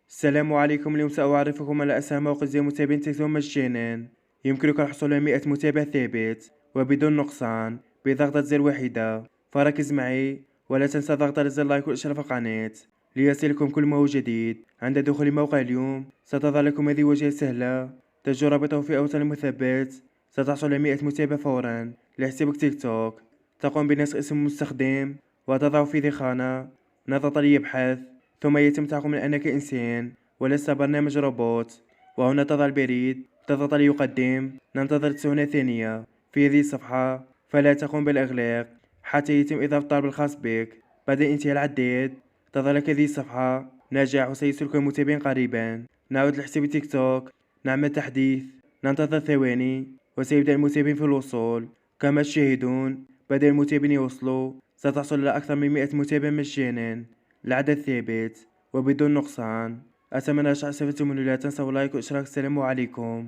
السلام عليكم. اليوم سأعرفكم على أسهل موقع زي متابعين تيك توك مجانا. يمكنك الحصول على 100 متابع ثابت وبدون نقصان بضغطة زر واحدة. فركز معي ولا تنسى ضغط على زر لايك والاشتراك في القناة ليصلكم كل ما هو جديد. عند دخول موقع اليوم ستظهر لكم هذه واجهة سهلة، تجد رابطه في أوصل المثبت. ستحصل على 100 متابع فورا لحسابك تيك توك. تقوم بنسخ اسم المستخدم وتضع في ذي خانة نقطة ليبحث، ثم يتم تحكم أنك إنسان ولست برنامج روبوت. وهنا تضع البريد، تضغط ليقدم، ننتظر 90 ثانية. في هذه الصفحة فلا تقوم بالإغلاق حتى يتم إضافة الطلب الخاص بك. بعد انتهاء العداد تظهر لك هذه الصفحة: نجاح وسيصلك المتابعين قريبا. نعود لحساب تيك توك، نعمل تحديث، ننتظر ثواني وسيبدأ المتابعين في الوصول. كما تشاهدون بدأ المتابعين يوصلوا. ستحصل على أكثر من 100 متابع مجانا، العدد ثابت وبدون نقصان. أتمنى أن استفدتم منه. لا تنسوا لايك والاشتراك. السلام عليكم.